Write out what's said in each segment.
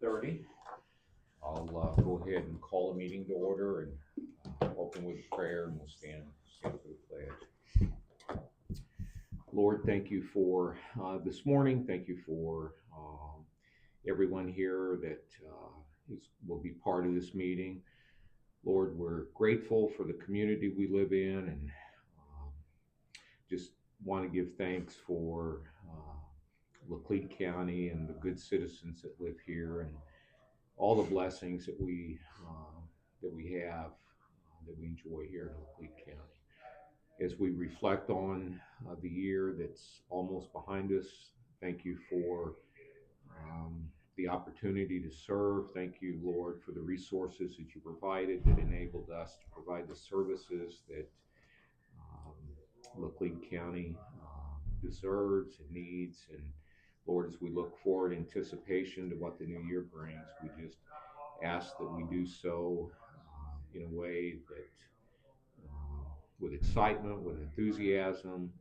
8:30. I'll go ahead and call the meeting to order and open with a prayer, and we'll stand for the pledge. Lord, thank you for this morning. Thank you for everyone here that will be part of this meeting. Lord, we're grateful for the community we live in, and just want to give thanks for Laclede County and the good citizens that live here, and all the blessings that we have, that we enjoy here in Laclede County. As we reflect on the year that's almost behind us, thank you for the opportunity to serve. Thank you, Lord, for the resources that you provided that enabled us to provide the services that Laclede County deserves and needs. And Lord, as we look forward in anticipation to what the new year brings, we just ask that we do so in a way that with excitement, with enthusiasm,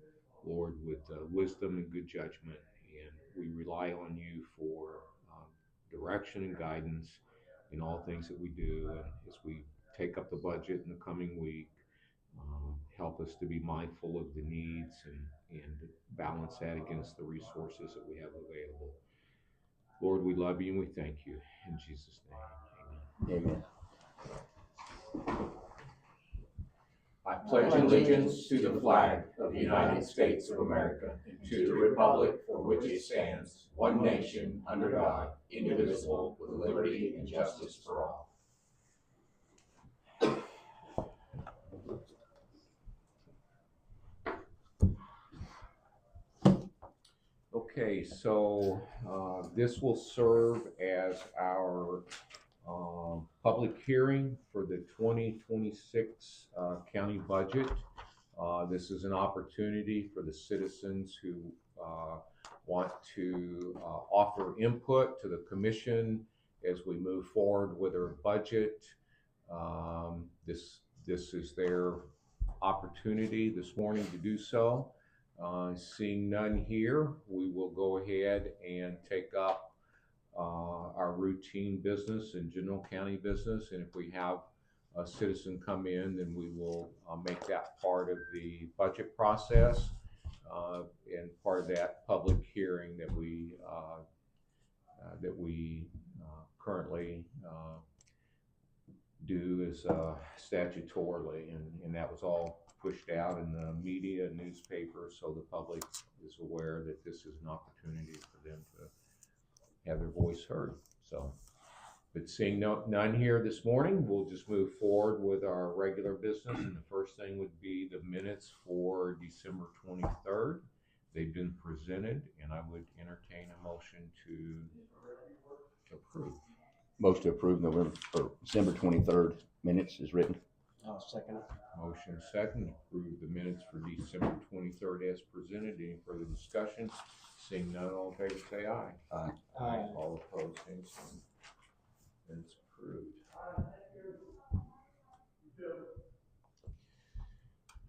Lord, with wisdom and good judgment. And we rely on you for direction and guidance in all things that we do. And as we take up the budget in the coming week, help us to be mindful of the needs and balance that against the resources that we have available. Lord, we love you and we thank you. In Jesus' name, amen. Amen. I pledge allegiance to the flag of the United States of America and to the republic for which it stands, one nation, under God, indivisible, with liberty and justice for all. Okay, so this will serve as our public hearing for the 2026 county budget. This is an opportunity for the citizens who want to offer input to the commission as we move forward with our budget. This is their opportunity this morning to do so. Seeing none here, we will go ahead and take up our routine business and general county business. And if we have a citizen come in, then we will make that part of the budget process and part of that public hearing that we currently do as statutorily, and that was all pushed out in the media and newspaper, so the public is aware that this is an opportunity for them to have their voice heard. So, but seeing none here this morning, we'll just move forward with our regular business. And the first thing would be the minutes for December 23rd. They've been presented, and I would entertain a motion to approve. Motion to approve December 23rd minutes is written. I'll second it. Motion second, approve the minutes for December 23rd as presented. Any further discussion? Seeing none, all in favor say aye. Aye. Aye. All opposed, same sign. It's approved.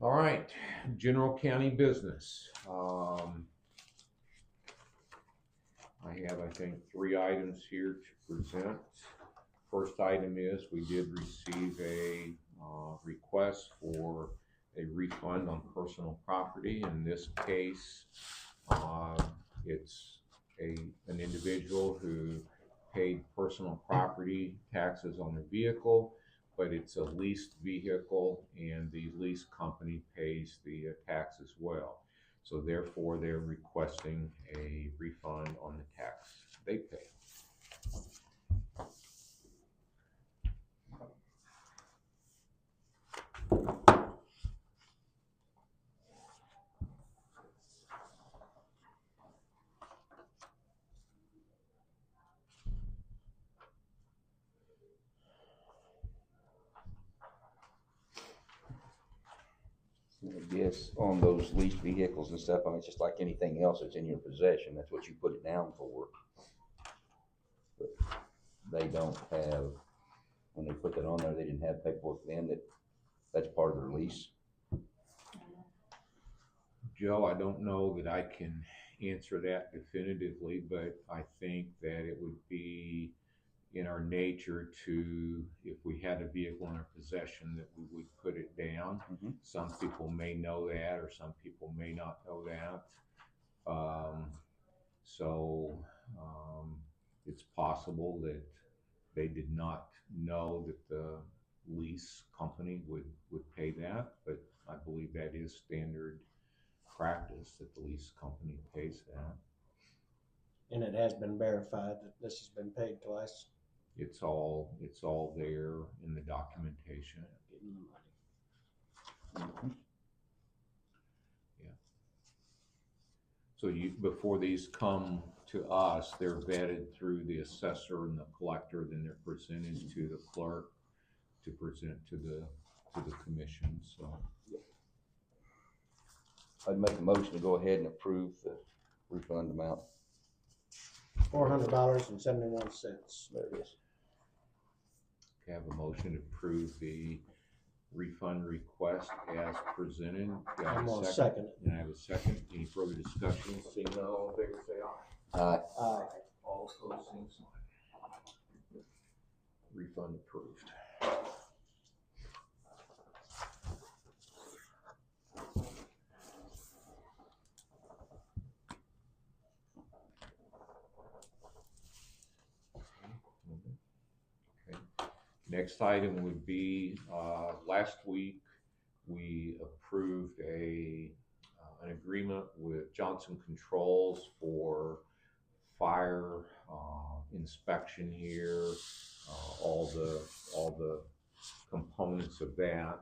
All right, general county business. I have, I think, 3 items here to present. First item is we did receive a request for a refund on personal property. In this case, it's an individual who paid personal property taxes on their vehicle, but it's a leased vehicle and the lease company pays the tax as well. So therefore, they're requesting a refund on the tax they pay. I guess on those leased vehicles and stuff, I mean, it's just like anything else that's in your possession. That's what you put it down for. But they don't have, when they put that on there, they didn't have paperwork then that that's part of their lease. Joe, I don't know that I can answer that definitively, but I think that it would be nature to, if we had a vehicle in our possession, that we would put it down. Mhm. Some people may know that, or some people may not know that. So it's possible that they did not know that the lease company would pay that, but I believe that is standard practice, that the lease company pays that. And it has been verified that this has been paid twice. It's all there in the documentation. Getting the money. Mhm. So before these come to us, they're vetted through the assessor and the collector, then they're presented to the clerk to present to the commission, so. I'd make a motion to go ahead and approve the refund amount. $400.71. There it is. Okay, I have a motion to approve the refund request as presented. Do I have I'm a gonna second? second it. And I have a second. Any further discussion? Seeing none, all in favor, say aye. Aye. Aye. All opposed, same sign. Refund approved. Okay. Next item would be, last week, we approved an agreement with Johnson Controls for fire inspection here, all the components of that.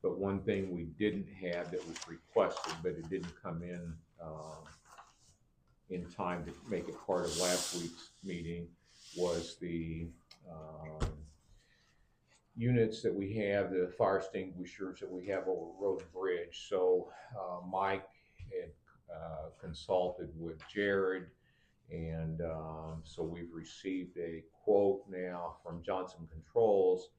But one thing we didn't have that was requested, but it didn't come in time to make it part of last week's meeting, was the units that we have, the fire extinguishers that we have over Road and Bridge. So Mike had consulted with Jared, and so we've received a quote now from Johnson Controls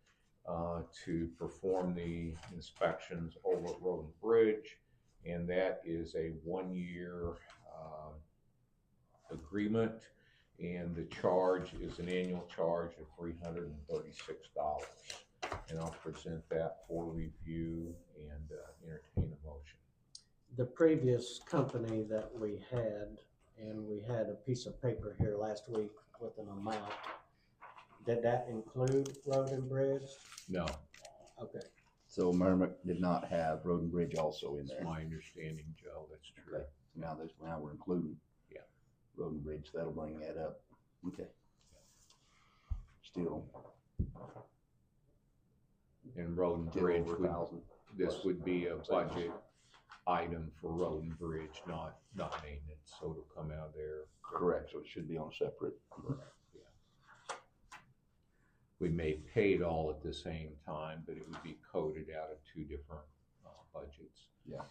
to perform the inspections over at Road and Bridge, and that is a 1-year agreement, and the charge is an annual charge of $336. And I'll present that for review and entertain a motion. The previous company that we had, and we had a piece of paper here last week with an amount, did that include Road and Bridge? No, Okay. So Merrimack did not have Road and Bridge also in that's there. my understanding, Joe, that's true. Okay. Now we're including. Yeah. Road and Bridge, that'll bring that up. Okay. Still. And Road and Still Bridge, over 1,000. this would be a budget item for Road and Bridge, not maintenance, so it'll come out of there. Correct, so it should be on separate. We may pay it all at the same time, but it would be coded out of two different budgets. Yeah.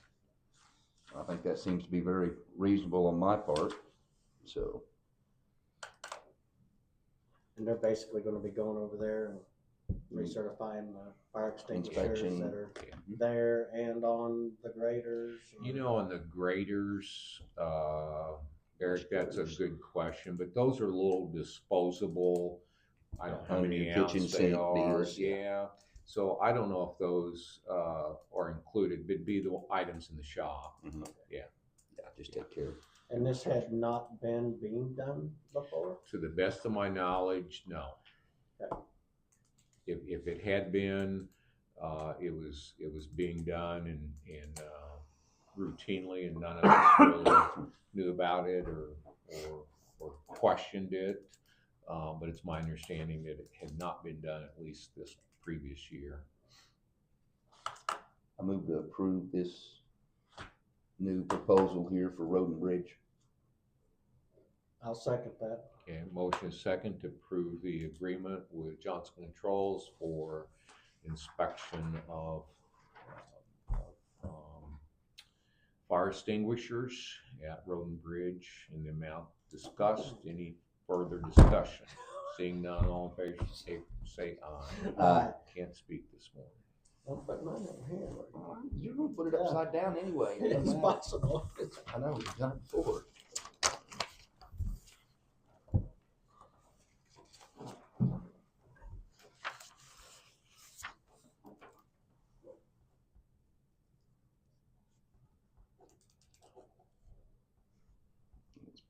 I think that seems to be very reasonable on my part, so. And they're basically gonna be going over there and recertifying the fire extinguishers Inspection. that are there and on the graders. You know, on the graders, Eric, that's a good question, but those are little disposable. I don't know how many Under your kitchen ounce they sink are. deals. Yeah, so I don't know if those are included, but it'd be the items in the shop. Yeah. Yeah, just take care of it. And this had not been being done before? To the best of my knowledge, no. Okay. If it had been, it was being done and routinely, and none of us really knew about it or questioned it. But it's my understanding that it had not been done at least this previous year. I move to approve this new proposal here for Road and Bridge. I'll second that. Okay, motion is second to approve the agreement with Johnson Controls for inspection of fire extinguishers at Road and Bridge in the amount discussed. Any further discussion? Seeing none, all in favor, say aye. Aye. Can't speak this morning. Don't put mine over here. You're gonna put it upside down anyway. It's possible. I know, we've done it before.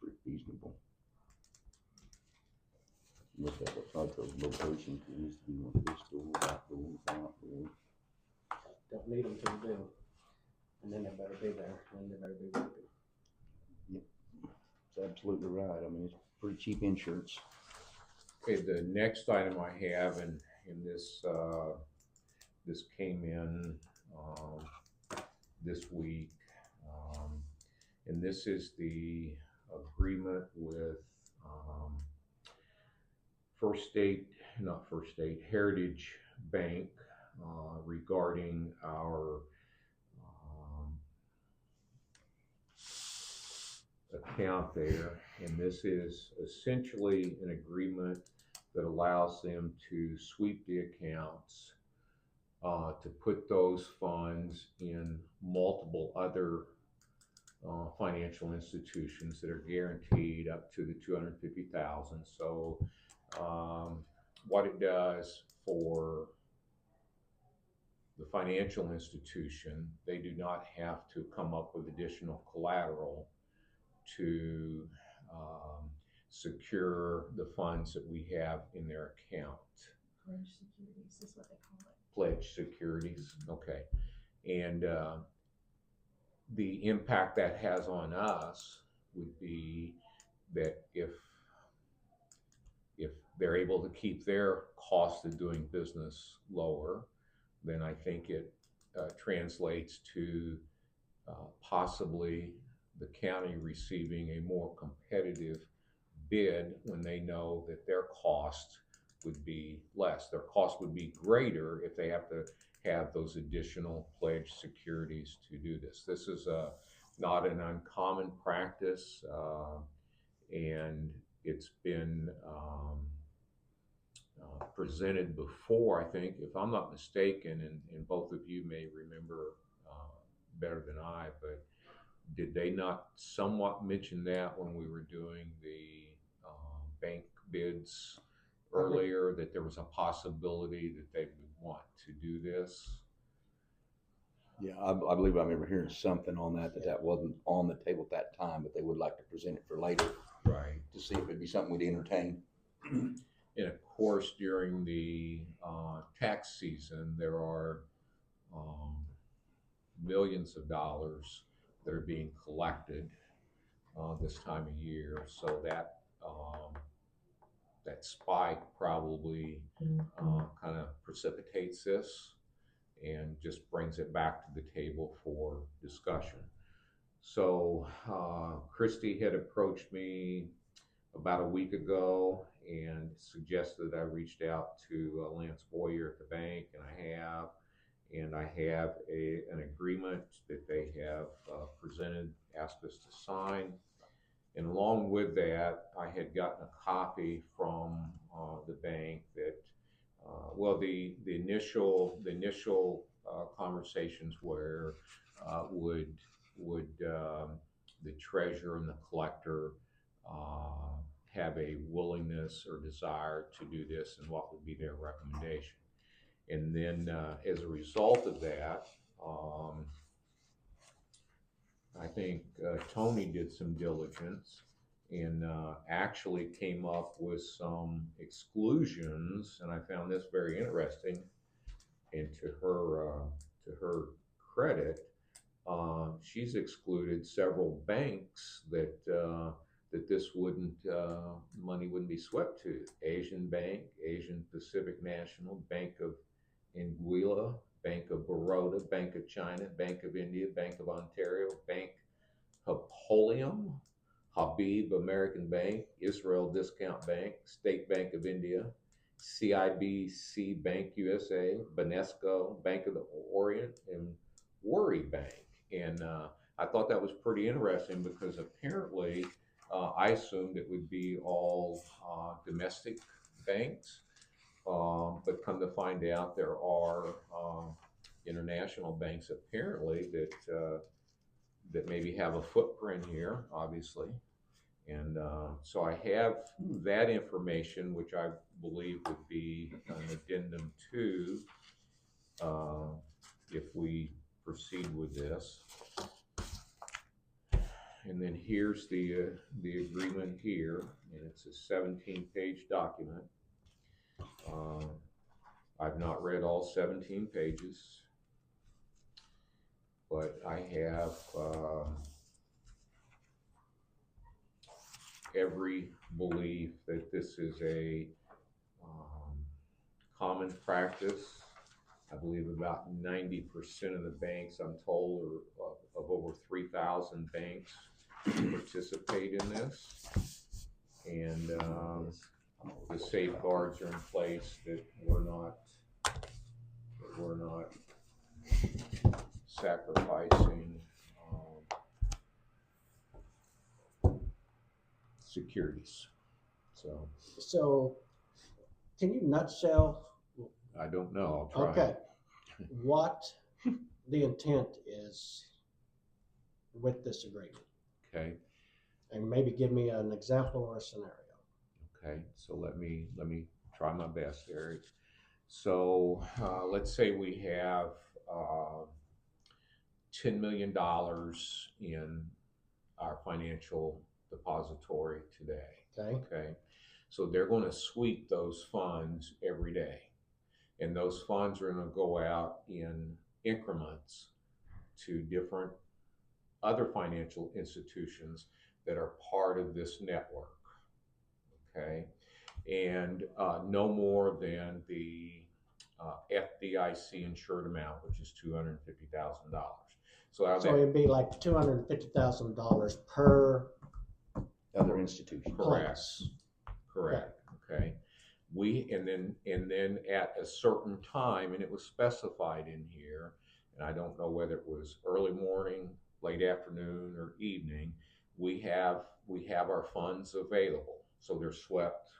pretty reasonable. Look at what type of location it is, do you want this door, outdoors, outdoors? Don't need them to do. And then they better be there, and they better be working. That's absolutely right, I mean, it's pretty cheap insurance. Okay, the next item I have, and this, this came in, this week. And this is the agreement with, Heritage Bank, regarding our, account there. And this is essentially an agreement that allows them to sweep the accounts, to put those funds in multiple other financial institutions that are guaranteed up to the $250,000. So what it does for the financial institution, they do not have to come up with additional collateral to secure the funds that we have in their account. Pledge securities is what they call it. Pledge securities, okay. And the impact that has on us would be that if they're able to keep their cost of doing business lower, then I think it translates to possibly the county receiving a more competitive bid when they know that their cost would be less. Their cost would be greater if they have to have those additional pledged securities to do this. This is not an uncommon practice, and it's been presented before, I think, if I'm not mistaken, and both of you may remember better than I, but did they not somewhat mention that when we were doing the bank bids earlier, that there was a possibility that they would want to do this? Yeah, I believe I remember hearing something on that wasn't on the table at that time, but they would like to present it for later. Right. To see if it'd be something we'd entertain. And of course, during the tax season, there are millions of dollars that are being collected this time of year. So that that spike probably kind of precipitates this and just brings it back to the table for discussion. So Christy had approached me about a week ago and suggested I reached out to Lance Boyer at the bank, and I have an agreement that they have presented, asked us to sign. And along with that, I had gotten a copy from the bank that, well, the initial conversations where would the treasurer and the collector have a willingness or desire to do this, and what would be their recommendation. And then as a result of that, I think Tony did some diligence and actually came up with some exclusions, and I found this very interesting. And to her credit, she's excluded several banks that this money wouldn't be swept to. Asian Bank, Asian Pacific National, Bank of Anguilla, Bank of Baroda, Bank of China, Bank of India, Bank of Ontario, Bank Hapoleum, Habib American Bank, Israel Discount Bank, State Bank of India, CIBC Bank USA, Banesco, Bank of the Orient, and Worry Bank. And I thought that was pretty interesting because apparently I assumed it would be all domestic banks, but come to find out there are international banks apparently that maybe have a footprint here, obviously. And so I have that information, which I believe would be an addendum to if we proceed with this. And then here's the agreement here, and it's a 17-page document. I've not read all 17 pages, but I have every belief that this is a common practice. I believe about 90% of the banks, I'm told, or of over 3,000 banks participate in this. And the safeguards are in place that we're not sacrificing securities. So, can you nutshell, I don't know, I'll try. okay, what the intent is with this agreement? Okay, And maybe give me an example or a scenario. okay, so let me try my best, Erik. So let's say we have $10 million in our financial depository today. Okay, Okay, so they're going to sweep those funds every day, and those funds are going to go out in increments to different other financial institutions that are part of this network. Okay, and no more than the FDIC insured amount, which is $250,000. So it'd be like $250,000 per Other institutions. Correct. place. Correct. Okay. And then at a certain time, and it was specified in here, and I don't know whether it was early morning, late afternoon, or evening, we have our funds available. So they're swept.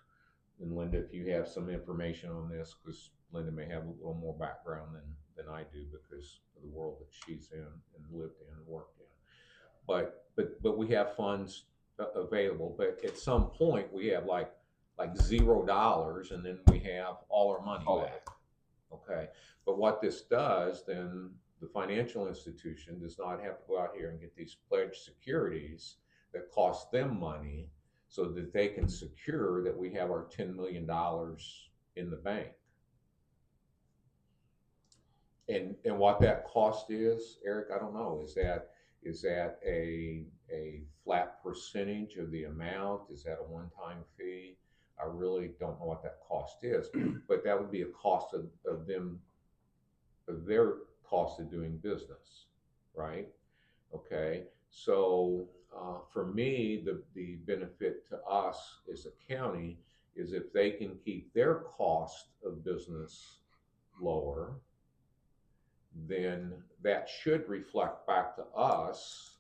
And Linda, if you have some information on this, because Linda may have a little more background than I do because of the world that she's in and lived in and worked in. But we have funds available. But at some point we have like $0, and then we have all our money back. Okay. But what this does, then the financial institution does not have to go out here and get these pledged securities that cost them money, so that they can secure that we have our $10 million in the bank. And what that cost is, Erik, I don't know. Is that a flat percentage of the amount? Is that a one-time fee? I really don't know what that cost is, but that would be a cost of their cost of doing business, right? Okay, so for me, the benefit to us as a county is if they can keep their cost of business lower, then that should reflect back to us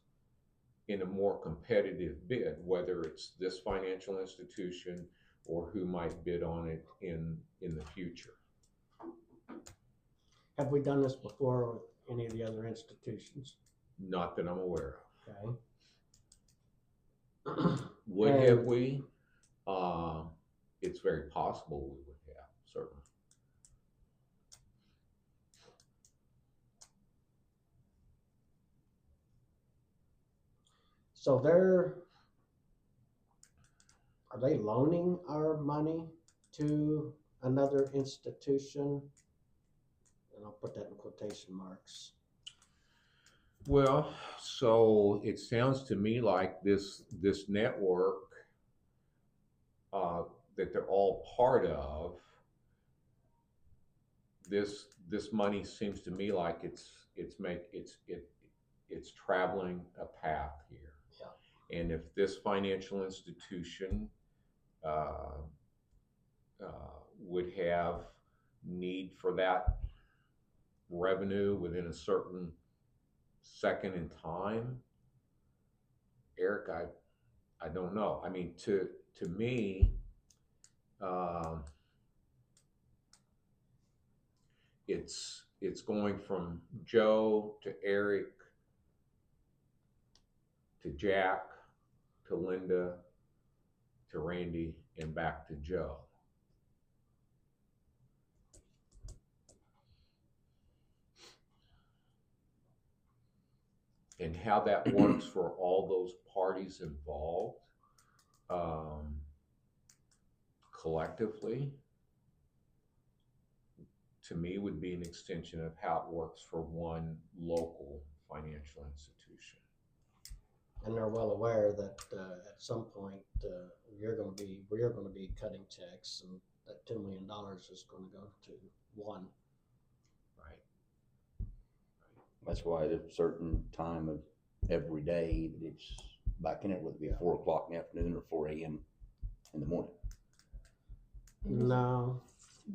in a more competitive bid, whether it's this financial institution or who might bid on it in the future. Have we done this before with any of the other institutions? Not that I'm aware of. Okay. Have we? It's very possible we would have, certainly. So are they loaning our money to another institution? And I'll put that in quotation marks. Well, so it sounds to me like this network that they're all part of. This money seems to me like it's traveling a path here. Yeah. And if this financial institution would have need for that revenue within a certain second in time, Erik, I don't know. I mean, to me, it's going from Joe to Erik to Jack to Linda to Randy and back to Joe. and how that works for all those parties involved, collectively, to me, would be an extension of how it works for one local financial institution. And they're well aware that at some point we're going to be cutting checks, and that $10 million is going to go to one. Right. That's why at a certain time of every day that it's back in it, whether it be 4 o'clock in the afternoon or 4 a.m. in the morning. No.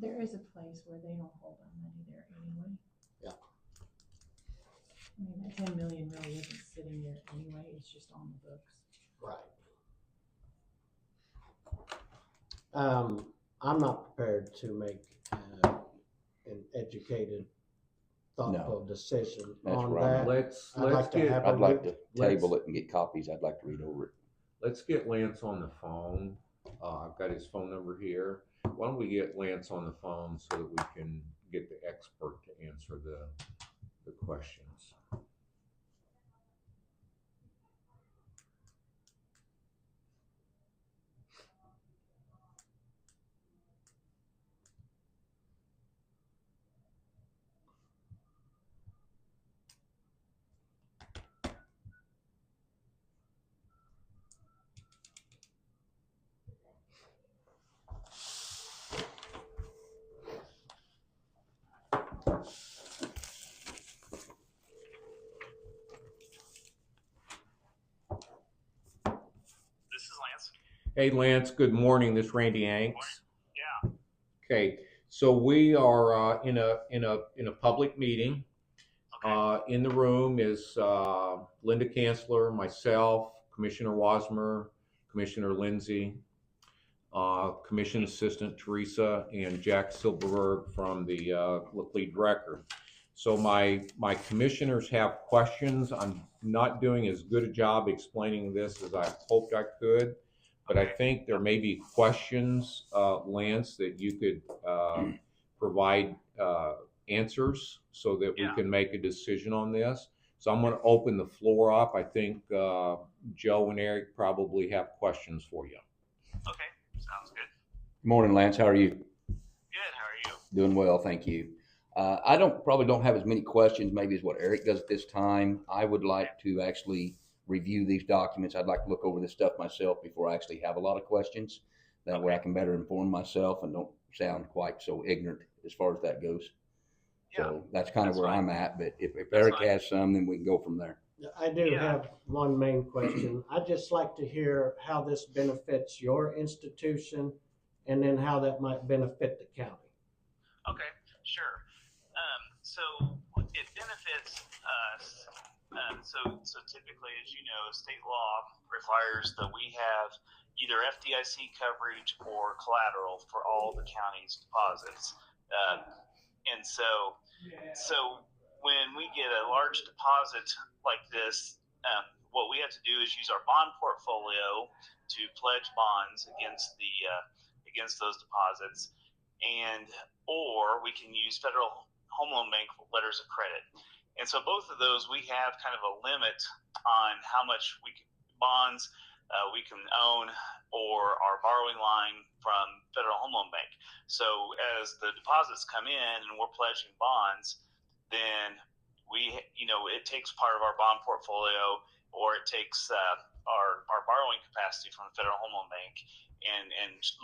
There is a place where they don't hold our money there anyway. Yeah. I mean, that 10 million really isn't sitting there anyway, it's just on the books. Right. I'm not prepared to make an educated, thoughtful decision That's on right. that. Let's I'd like to table it and get copies. I'd like to read over it. Let's get Lance on the phone. I've got his phone number here. Why don't we get Lance on the phone so that we can get the expert to answer the questions? Hey, Lance, good morning. This is Randy Angst. Yeah. Okay, so we are in a public meeting. Okay. In the room is Linda Cansler, myself, Commissioner Wasmer, Commissioner Lindsey, Commission Assistant Theresa, and Jack Silberberg from the Laclede Record. So my commissioners have questions. I'm not doing as good a job explaining this as I hoped I could. But I think there may be questions, Lance, that you could provide answers so that we can make a decision on this. So I'm going to open the floor up. I think Joe and Erik probably have questions for you. Okay, sounds good. Good morning, Lance. How are you? Good, how are you? Doing well, thank you. I probably don't have as many questions maybe as what Erik does at this time. I would like to actually review these documents. I'd like to look over this stuff myself before I actually have a lot of questions. That way I can better inform myself and don't sound quite so ignorant as far as that goes. So that's kind of where I'm at. But if Erik has some, then we can go from there. I do have one main question. I'd just like to hear how this benefits your institution, and then how that might benefit the county. Okay, sure. So it benefits us. So typically, as you know, state law requires that we have either FDIC coverage or collateral for all the county's deposits. And so when we get a large deposit like this, what we have to do is use our bond portfolio to pledge bonds against those deposits, or we can use Federal Home Loan Bank letters of credit. And so both of those, we have kind of a limit on how much bonds we can own, or our borrowing line from Federal Home Loan Bank. So as the deposits come in and we're pledging bonds, then it takes part of our bond portfolio, or it takes our borrowing capacity from the Federal Home Loan Bank and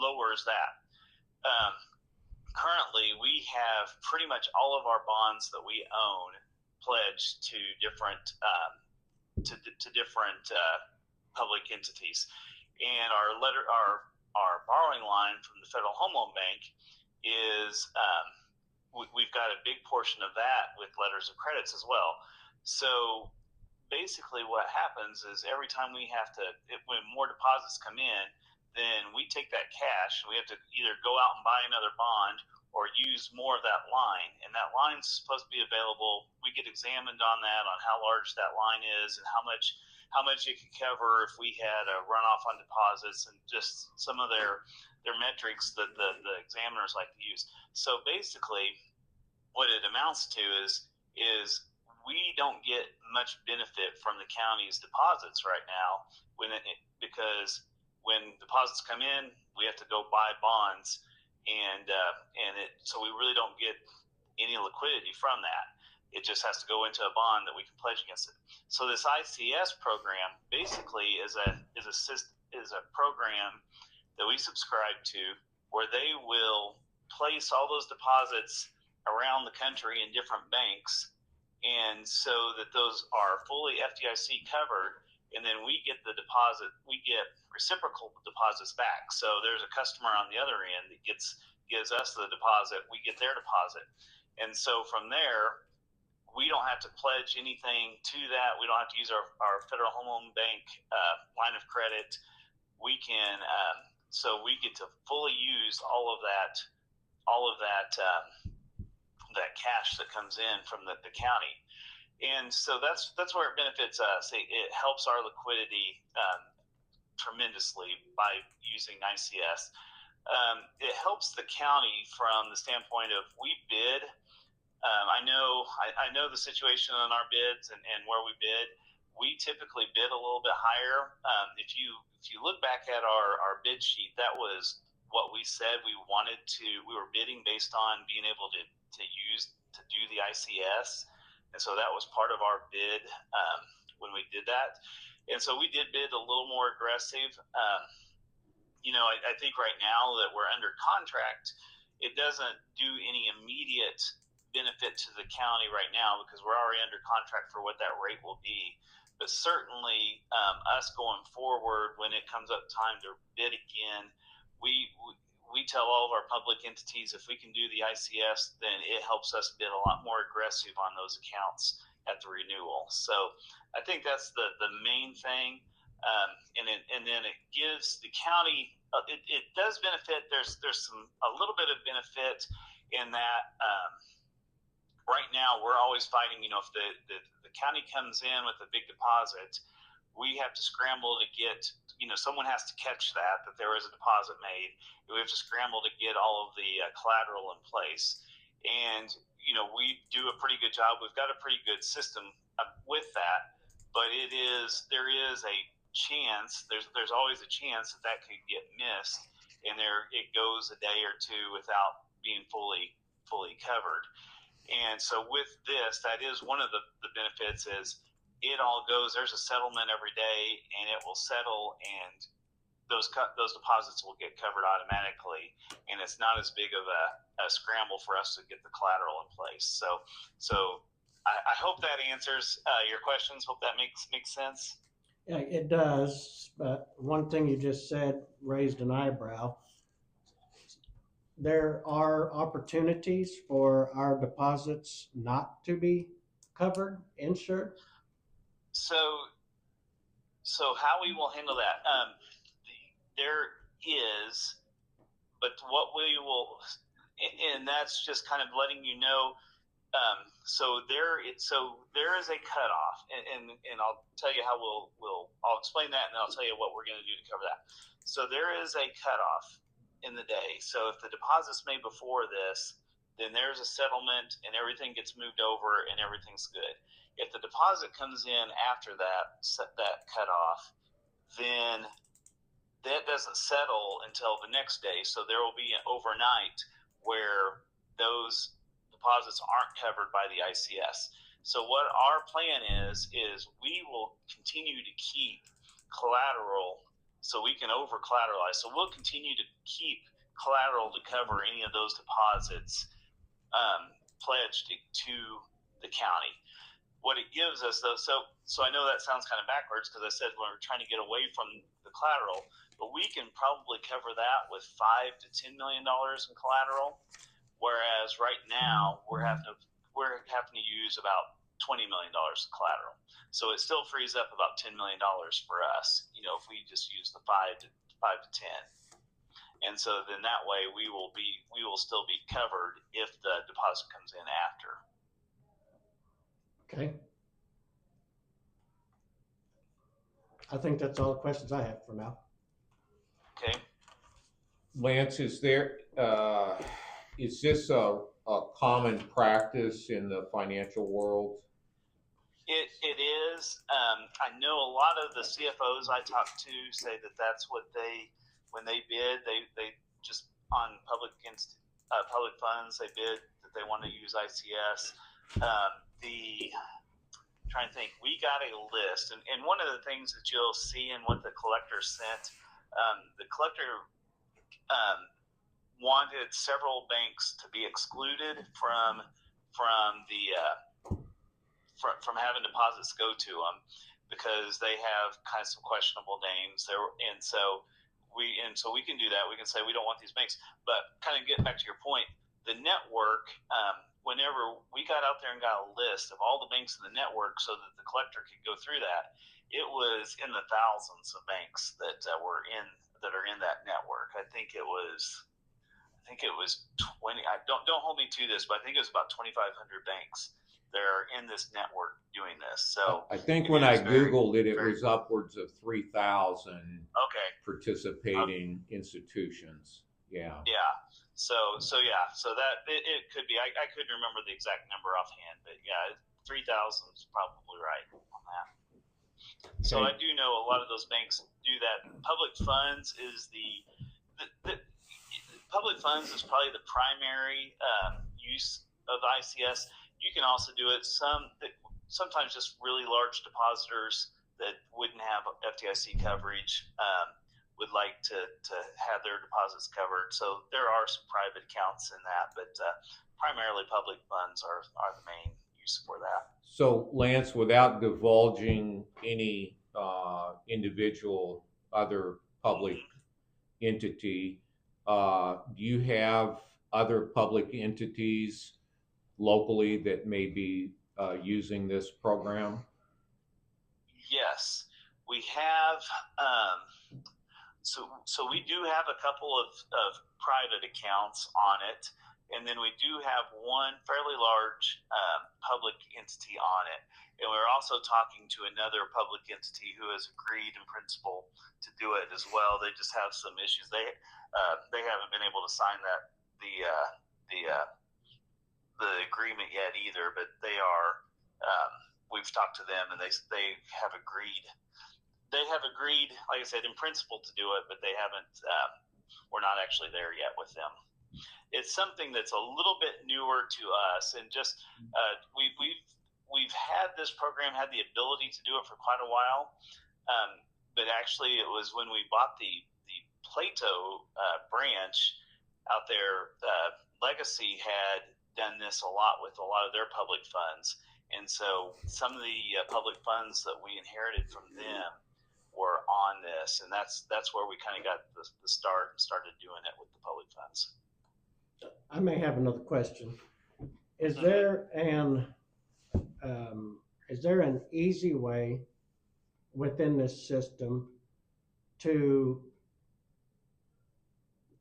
lowers that. Currently, we have pretty much all of our bonds that we own pledged to different public entities, and our borrowing line from the Federal Home Loan Bank is we've got a big portion of that with letters of credits as well. So basically, what happens is every time when more deposits come in, then we take that cash and we have to either go out and buy another bond or use more of that line. And that line's supposed to be available. We get examined on that, on how large that line is and how much it could cover if we had a runoff on deposits, and just some of their metrics that the examiners like to use. So basically what it amounts to is we don't get much benefit from the county's deposits right now because when deposits come in, we have to go buy bonds, so we really don't get any liquidity from that. It just has to go into a bond that we can pledge against it. So this ICS program basically is a program that we subscribe to, where they will place all those deposits around the country in different banks, and so that those are fully FDIC covered, and then we get reciprocal deposits back. So there's a customer on the other end that gives us the deposit, we get their deposit. And so from there, we don't have to pledge anything to that. We don't have to use our Federal Home Loan Bank line of credit. We can, so we get to fully use all of that cash that comes in from the county. And so that's where it benefits us. It helps our liquidity tremendously by using ICS. It helps the county from the standpoint of we bid. I know the situation on our bids and where we bid. We typically bid a little bit higher. If you look back at our bid sheet, that was what we said we wanted to. We were bidding based on being able to do the ICS, and so that was part of our bid when we did that. And so we did bid a little more aggressive. I think right now that we're under contract, it doesn't do any immediate benefit to the county right now because we're already under contract for what that rate will be. But certainly us going forward, when it comes up time to bid again, we tell all of our public entities if we can do the ICS, then it helps us bid a lot more aggressive on those accounts at the renewal. So I think that's the main thing. And then it gives the county, it does benefit. There's a little bit of benefit in that. Right now, we're always fighting. If the county comes in with a big deposit, we have to scramble to get. Someone has to catch that there is a deposit made. We have to scramble to get all of the collateral in place, and we do a pretty good job. We've got a pretty good system with that, but there is a chance. There's always a chance that could get missed, and it goes a day or two without being fully covered. And so with this, that is one of the benefits is it all goes, there's a settlement every day and it will settle, and those deposits will get covered automatically. And it's not as big of a scramble for us to get the collateral in place. So I hope that answers your questions. Hope that makes sense. Yeah, it does. But one thing you just said raised an eyebrow. There are opportunities for our deposits not to be covered, insured. So how we will handle that? There is, but what we will, and that's just kind of letting you know. So there is a cutoff, and I'll tell you how I'll explain that, and then I'll tell you what we're going to do to cover that. So there is a cutoff in the day. So if the deposit's made before this, then there's a settlement and everything gets moved over and everything's good. If the deposit comes in after that cutoff, then that doesn't settle until the next day. So there will be an overnight where those deposits aren't covered by the ICS. So what our plan is we will continue to keep collateral so we can over collateralize. So we'll continue to keep collateral to cover any of those deposits pledged to the county. What it gives us though, so I know that sounds kind of backwards because I said when we're trying to get away from the collateral, but we can probably cover that with $5 to $10 million in collateral, whereas right now we're having to use about $20 million in collateral. So it still frees up about $10 million for us, if we just use the 5 to 10. And so then that way we will still be covered if the deposit comes in after. Okay. I think that's all the questions I have for now. Okay. Lance, is this a common practice in the financial world? It is. I know a lot of the CFOs I talk to say that that's what when they bid, they just on public funds, they bid that they want to use ICS. Trying to think, we got a list, and one of the things that you'll see in what the collector sent, the collector wanted several banks to be excluded from having deposits go to them because they have kind of some questionable names there, and so we can do that. We can say we don't want these banks, but kind of get back to your point, the network. Whenever we got out there and got a list of all the banks in the network so that the collector could go through that, it was in the thousands of banks that are in that network. I think it was 20. Don't hold me to this, but I think it was about 2,500 banks that are in this network doing this. So I think when I Googled it, it was upwards of 3,000 participating institutions. Yeah. Yeah. So that it could be. I couldn't remember the exact number offhand, but yeah, 3,000 is probably right on that. So I do know a lot of those banks do that. Public funds is the public funds is probably the primary use of ICS. You can also do it sometimes just really large depositors that wouldn't have FDIC coverage. Would like to have their deposits covered. So there are some private accounts in that, but primarily public funds are the main use for that. So Lance, without divulging any individual other public entity, do you have other public entities locally that may be using this program? Yes, we have. So we do have a couple of private accounts on it, and then we do have one fairly large public entity on it. And we're also talking to another public entity who has agreed in principle to do it as well. They just have some issues. They haven't been able to sign the agreement yet either, but they are. We've talked to them, and they have agreed. They have agreed, like I said, in principle to do it, but they haven't. We're not actually there yet with them. It's something that's a little bit newer to us, and just we've had this program, had the ability to do it for quite a while, but actually it was when we bought the Plato branch out there. Legacy had done this a lot with a lot of their public funds, and so some of the public funds that we inherited from them were on this, and that's where we kind of got the start and started doing it with the public funds. I may have another question. Is there an easy way within this system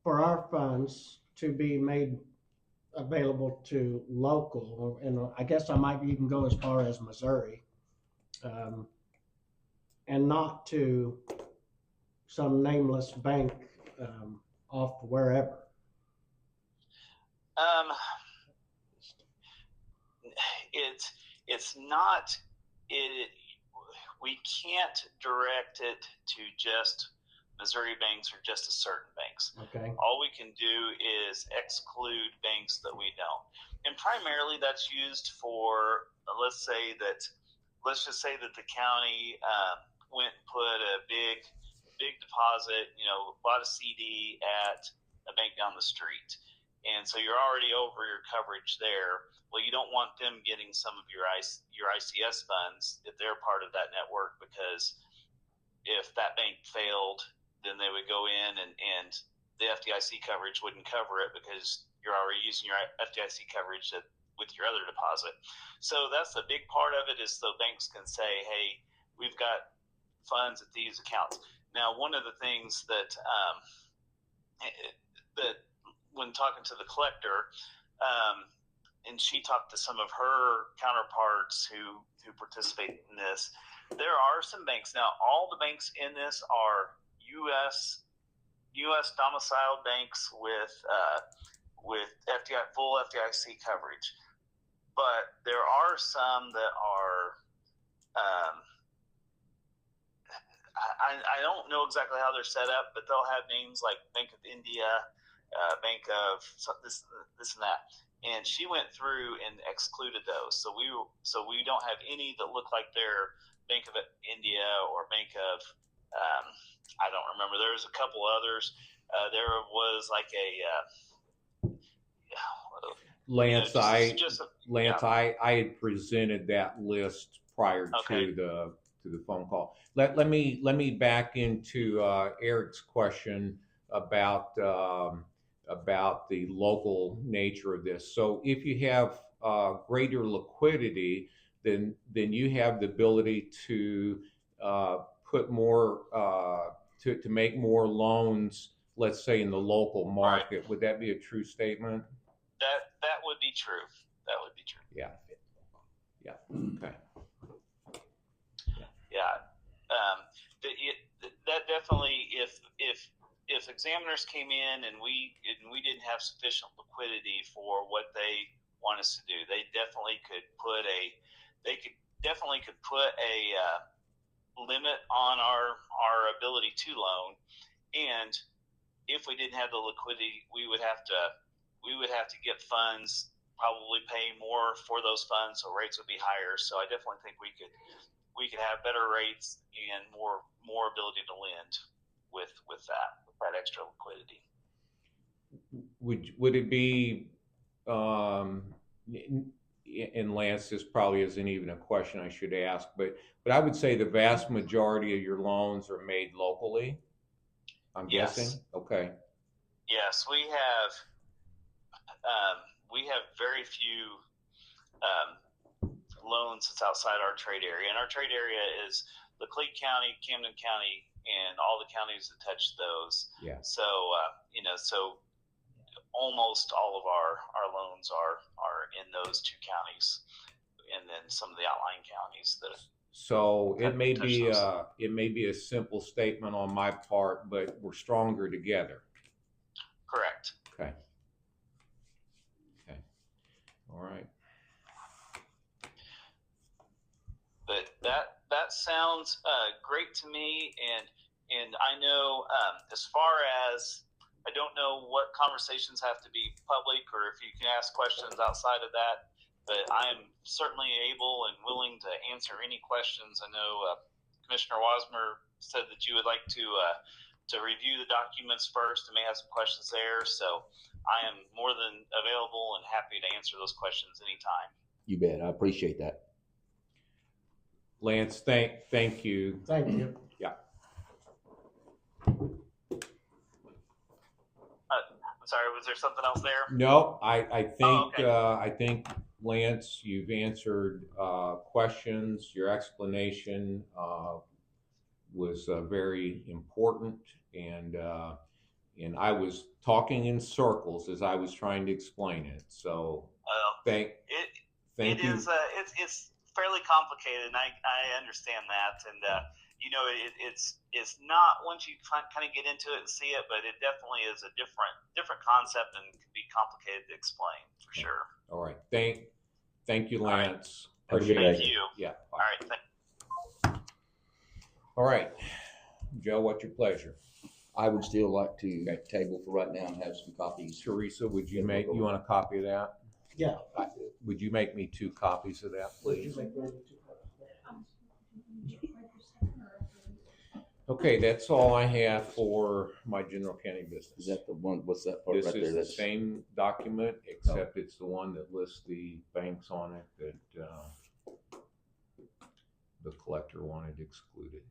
for our funds to be made available to local, and I guess I might even go as far as Missouri, and not to some nameless bank off wherever? It's not. We can't direct it to just Missouri banks or just to certain banks. Okay. All we can do is exclude banks that we don't, and primarily that's used for. Let's just say that the county went and put a big deposit, bought a CD at a bank down the street. And so you're already over your coverage there. Well, you don't want them getting some of your ICS funds if they're part of that network, because if that bank failed, then they would go in and the FDIC coverage wouldn't cover it because you're already using your FDIC coverage with your other deposit. So that's a big part of it, is so banks can say, hey, we've got funds at these accounts. Now, one of the things that when talking to the collector, and she talked to some of her counterparts who participate in this, there are some banks. Now, all the banks in this are U.S. domiciled banks with full FDIC coverage, but there are some that are I don't know exactly how they're set up, but they'll have names like Bank of India, Bank of this and that. And she went through and excluded those. So we don't have any that look like they're Bank of India or Bank of I don't remember. There was a couple others. There was like a Lance, yeah. I had presented that list prior Okay. to the phone call. Let me back into Eric's question about the local nature of this. So if you have greater liquidity, then you have the ability to put more to make more loans, let's say in the local market. Right. Would that be a true statement? That would be true. That would be true. Yeah. Okay. Yeah. That definitely, if examiners came in and we didn't have sufficient liquidity for what they want us to do, they definitely could put a limit on our ability to loan. And if we didn't have the liquidity, we would have to get funds, probably pay more for those funds, so rates would be higher. So I definitely think we could have better rates and more ability to lend with that extra liquidity. Would it be and Lance, this probably isn't even a question I should ask, but I would say the vast majority of your loans are made locally, I'm guessing? Okay. Yes, we have very few loans that's outside our trade area, and our trade area is Laclede County, Camden County, and all the counties that touch those. Yeah. So so almost all of our loans are in those two counties, and then some of the outlying counties that. So it may be a simple statement on my part, but we're stronger together. Correct. Okay. All right. But that sounds great to me, and I know as far as I don't know what conversations have to be public or if you can ask questions outside of that, but I am certainly able and willing to answer any questions. I know Commissioner Wasmer said that you would like to review the documents first and may have some questions there. So I am more than available and happy to answer those questions anytime. You bet. I appreciate that. Lance, thank you. Thank you. Yeah. I'm sorry, was there something else there? No, I think okay. I think Lance, you've answered questions. Your explanation was very important, and I was talking in circles as I was trying to explain it. So thank you. It's fairly complicated, and I understand that, and it's not once you kind of get into it and see it, but it definitely is a different concept and can be complicated to explain for sure. All right, thank you, Lance. All right. Thank you. Yeah. All right. All right, Joe, what's your pleasure? I would still like to table for right now and have some copies. Teresa, would you want a copy of that? Yeah. Would you make me 2 copies of that, please? Okay, that's all I have for my general county business. Is that the one? What's that part This right there? is the same document, except it's the one that lists the banks on it that the collector wanted excluded.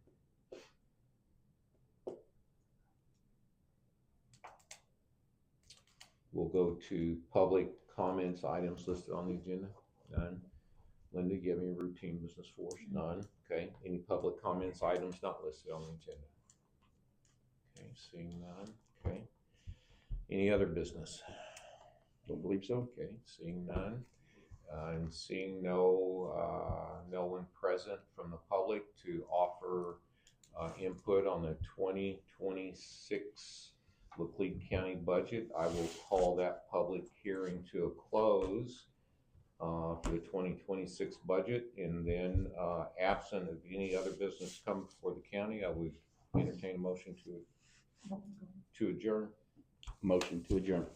We'll go to public comments, items listed on the agenda. None. Linda, do you have any routine business for us? None. Okay. Any public comments, items not listed on the agenda? Okay, seeing none. Okay. Any other business? Don't believe so. Okay, seeing none. And seeing no one present from the public to offer input on the 2026 Laclede County budget, I will call that public hearing to a close. for the 2026 budget. And then, absent of any other business come before the county, I would entertain a motion to adjourn. Motion to adjourn.